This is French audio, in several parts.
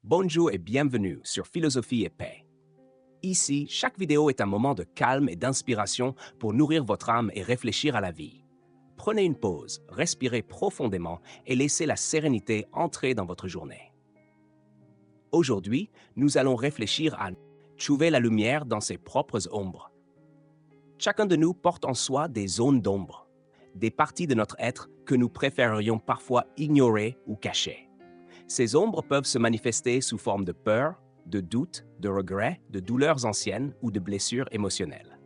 Bonjour et bienvenue sur Philosophie et Paix. Ici, chaque vidéo est un moment de calme et d'inspiration pour nourrir votre âme et réfléchir à la vie. Prenez une pause, respirez profondément et laissez la sérénité entrer dans votre journée. Aujourd'hui, nous allons réfléchir à trouver la lumière dans ses propres ombres. Chacun de nous porte en soi des zones d'ombre, des parties de notre être que nous préférerions parfois ignorer ou cacher. Ces ombres peuvent se manifester sous forme de peur, de doute, de regret, de douleurs anciennes ou de blessures émotionnelles.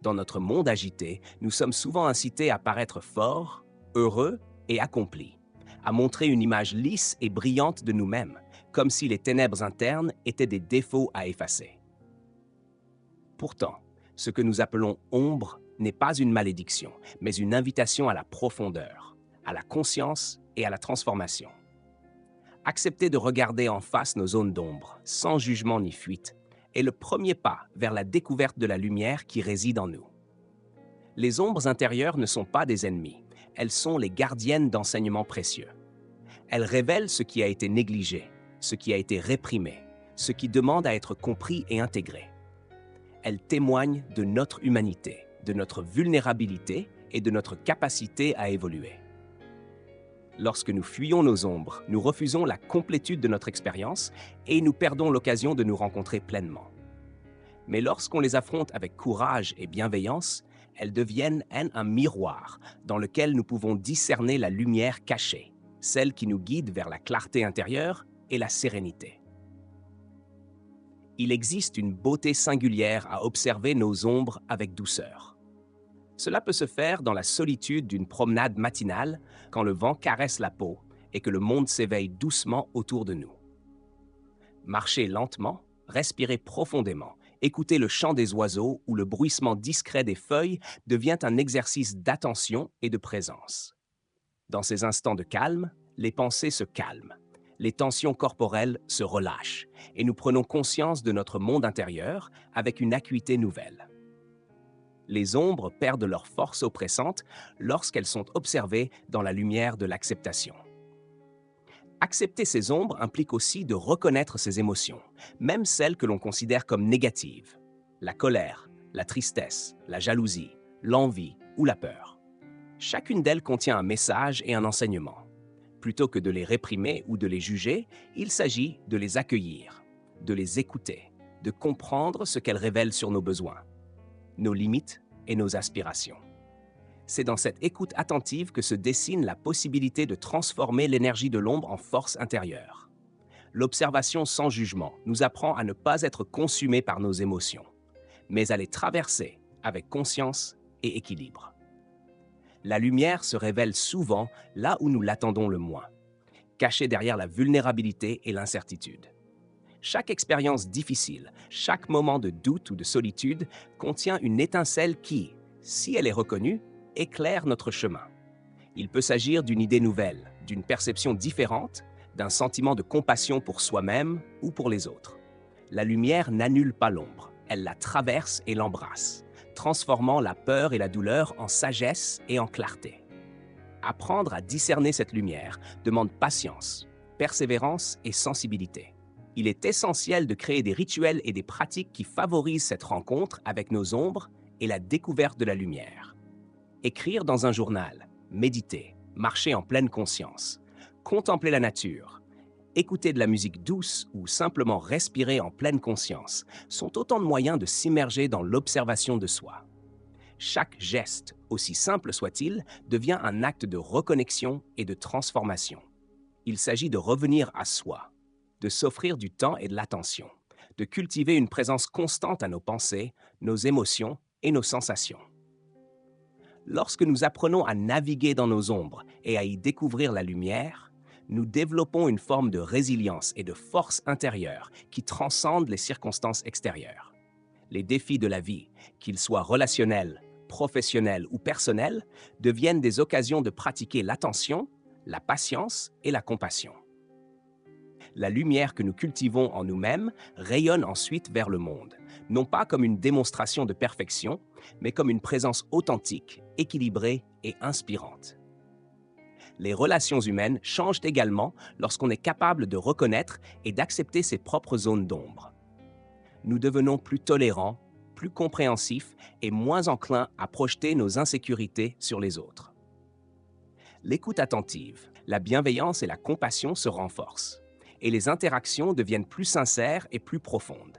Dans notre monde agité, nous sommes souvent incités à paraître forts, heureux et accomplis, à montrer une image lisse et brillante de nous-mêmes, comme si les ténèbres internes étaient des défauts à effacer. Pourtant, ce que nous appelons ombre n'est pas une malédiction, mais une invitation à la profondeur, à la conscience et à la transformation. Accepter de regarder en face nos zones d'ombre, sans jugement ni fuite, est le premier pas vers la découverte de la lumière qui réside en nous. Les ombres intérieures ne sont pas des ennemis, elles sont les gardiennes d'enseignements précieux. Elles révèlent ce qui a été négligé, ce qui a été réprimé, ce qui demande à être compris et intégré. Elles témoignent de notre humanité, de notre vulnérabilité et de notre capacité à évoluer. Lorsque nous fuyons nos ombres, nous refusons la complétude de notre expérience et nous perdons l'occasion de nous rencontrer pleinement. Mais lorsqu'on les affronte avec courage et bienveillance, elles deviennent un miroir dans lequel nous pouvons discerner la lumière cachée, celle qui nous guide vers la clarté intérieure et la sérénité. Il existe une beauté singulière à observer nos ombres avec douceur. Cela peut se faire dans la solitude d'une promenade matinale, quand le vent caresse la peau et que le monde s'éveille doucement autour de nous. Marchez lentement, respirez profondément, écoutez le chant des oiseaux ou le bruissement discret des feuilles devient un exercice d'attention et de présence. Dans ces instants de calme, les pensées se calment, les tensions corporelles se relâchent et nous prenons conscience de notre monde intérieur avec une acuité nouvelle. Les ombres perdent leur force oppressante lorsqu'elles sont observées dans la lumière de l'acceptation. Accepter ces ombres implique aussi de reconnaître ces émotions, même celles que l'on considère comme négatives. La colère, la tristesse, la jalousie, l'envie ou la peur. Chacune d'elles contient un message et un enseignement. Plutôt que de les réprimer ou de les juger, il s'agit de les accueillir, de les écouter, de comprendre ce qu'elles révèlent sur nos besoins, nos limites et nos aspirations. C'est dans cette écoute attentive que se dessine la possibilité de transformer l'énergie de l'ombre en force intérieure. L'observation sans jugement nous apprend à ne pas être consumés par nos émotions, mais à les traverser avec conscience et équilibre. La lumière se révèle souvent là où nous l'attendons le moins, cachée derrière la vulnérabilité et l'incertitude. Chaque expérience difficile, chaque moment de doute ou de solitude contient une étincelle qui, si elle est reconnue, éclaire notre chemin. Il peut s'agir d'une idée nouvelle, d'une perception différente, d'un sentiment de compassion pour soi-même ou pour les autres. La lumière n'annule pas l'ombre, elle la traverse et l'embrasse, transformant la peur et la douleur en sagesse et en clarté. Apprendre à discerner cette lumière demande patience, persévérance et sensibilité. Il est essentiel de créer des rituels et des pratiques qui favorisent cette rencontre avec nos ombres et la découverte de la lumière. Écrire dans un journal, méditer, marcher en pleine conscience, contempler la nature, écouter de la musique douce ou simplement respirer en pleine conscience sont autant de moyens de s'immerger dans l'observation de soi. Chaque geste, aussi simple soit-il, devient un acte de reconnexion et de transformation. Il s'agit de revenir à soi, de s'offrir du temps et de l'attention, de cultiver une présence constante à nos pensées, nos émotions et nos sensations. Lorsque nous apprenons à naviguer dans nos ombres et à y découvrir la lumière, nous développons une forme de résilience et de force intérieure qui transcendent les circonstances extérieures. Les défis de la vie, qu'ils soient relationnels, professionnels ou personnels, deviennent des occasions de pratiquer l'attention, la patience et la compassion. La lumière que nous cultivons en nous-mêmes rayonne ensuite vers le monde, non pas comme une démonstration de perfection, mais comme une présence authentique, équilibrée et inspirante. Les relations humaines changent également lorsqu'on est capable de reconnaître et d'accepter ses propres zones d'ombre. Nous devenons plus tolérants, plus compréhensifs et moins enclins à projeter nos insécurités sur les autres. L'écoute attentive, la bienveillance et la compassion se renforcent, et les interactions deviennent plus sincères et plus profondes.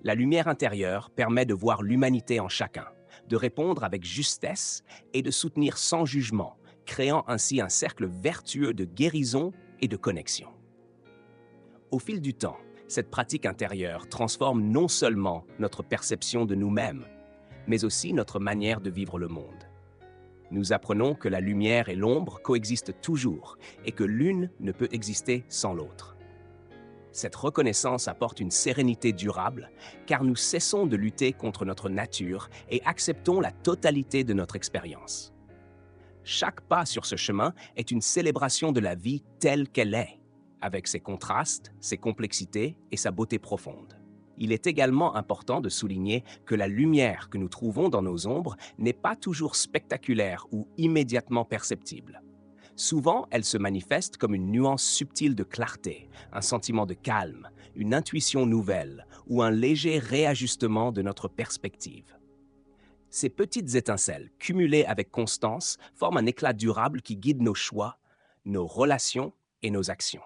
La lumière intérieure permet de voir l'humanité en chacun, de répondre avec justesse et de soutenir sans jugement, créant ainsi un cercle vertueux de guérison et de connexion. Au fil du temps, cette pratique intérieure transforme non seulement notre perception de nous-mêmes, mais aussi notre manière de vivre le monde. Nous apprenons que la lumière et l'ombre coexistent toujours et que l'une ne peut exister sans l'autre. Cette reconnaissance apporte une sérénité durable car nous cessons de lutter contre notre nature et acceptons la totalité de notre expérience. Chaque pas sur ce chemin est une célébration de la vie telle qu'elle est, avec ses contrastes, ses complexités et sa beauté profonde. Il est également important de souligner que la lumière que nous trouvons dans nos ombres n'est pas toujours spectaculaire ou immédiatement perceptible. Souvent, elle se manifeste comme une nuance subtile de clarté, un sentiment de calme, une intuition nouvelle ou un léger réajustement de notre perspective. Ces petites étincelles, cumulées avec constance, forment un éclat durable qui guide nos choix, nos relations et nos actions.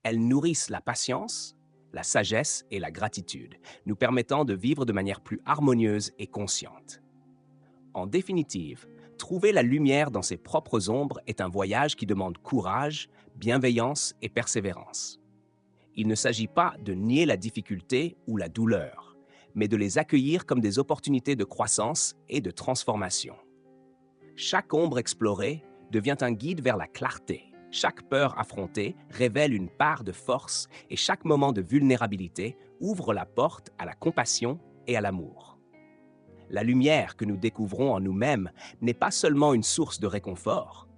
Elles nourrissent la patience, la sagesse et la gratitude, nous permettant de vivre de manière plus harmonieuse et consciente. En définitive, trouver la lumière dans ses propres ombres est un voyage qui demande courage, bienveillance et persévérance. Il ne s'agit pas de nier la difficulté ou la douleur, mais de les accueillir comme des opportunités de croissance et de transformation. Chaque ombre explorée devient un guide vers la clarté. Chaque peur affrontée révèle une part de force et chaque moment de vulnérabilité ouvre la porte à la compassion et à l'amour. La lumière que nous découvrons en nous-mêmes n'est pas seulement une source de réconfort,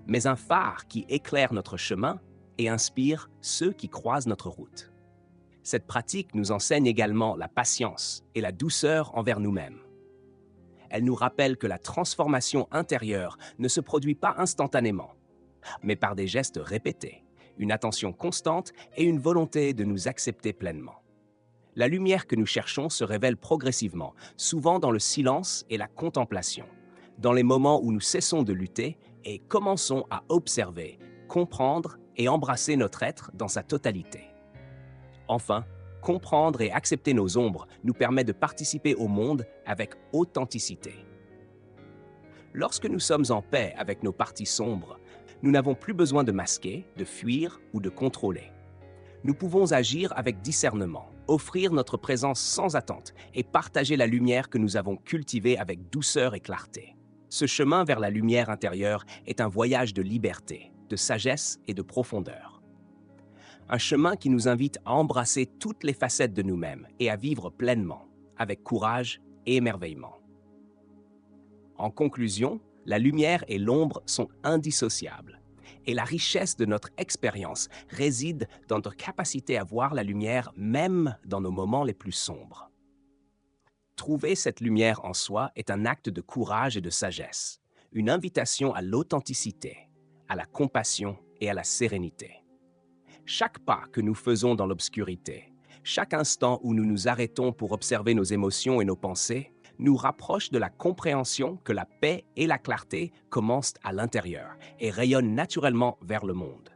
mais un phare qui éclaire notre chemin et inspire ceux qui croisent notre route. Cette pratique nous enseigne également la patience et la douceur envers nous-mêmes. Elle nous rappelle que la transformation intérieure ne se produit pas instantanément, mais par des gestes répétés, une attention constante et une volonté de nous accepter pleinement. La lumière que nous cherchons se révèle progressivement, souvent dans le silence et la contemplation, dans les moments où nous cessons de lutter et commençons à observer, comprendre et embrasser notre être dans sa totalité. Enfin, comprendre et accepter nos ombres nous permet de participer au monde avec authenticité. Lorsque nous sommes en paix avec nos parties sombres, nous n'avons plus besoin de masquer, de fuir ou de contrôler. Nous pouvons agir avec discernement, offrir notre présence sans attente et partager la lumière que nous avons cultivée avec douceur et clarté. Ce chemin vers la lumière intérieure est un voyage de liberté, de sagesse et de profondeur. Un chemin qui nous invite à embrasser toutes les facettes de nous-mêmes et à vivre pleinement, avec courage et émerveillement. En conclusion, la lumière et l'ombre sont indissociables. Et la richesse de notre expérience réside dans notre capacité à voir la lumière même dans nos moments les plus sombres. Trouver cette lumière en soi est un acte de courage et de sagesse, une invitation à l'authenticité, à la compassion et à la sérénité. Chaque pas que nous faisons dans l'obscurité, chaque instant où nous nous arrêtons pour observer nos émotions et nos pensées, nous rapproche de la compréhension que la paix et la clarté commencent à l'intérieur et rayonnent naturellement vers le monde.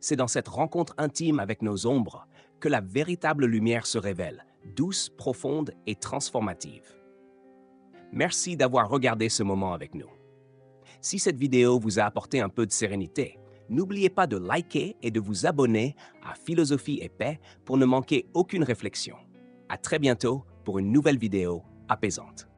C'est dans cette rencontre intime avec nos ombres que la véritable lumière se révèle, douce, profonde et transformative. Merci d'avoir regardé ce moment avec nous. Si cette vidéo vous a apporté un peu de sérénité, n'oubliez pas de liker et de vous abonner à Philosophie et Paix pour ne manquer aucune réflexion. À très bientôt pour une nouvelle vidéo apaisante.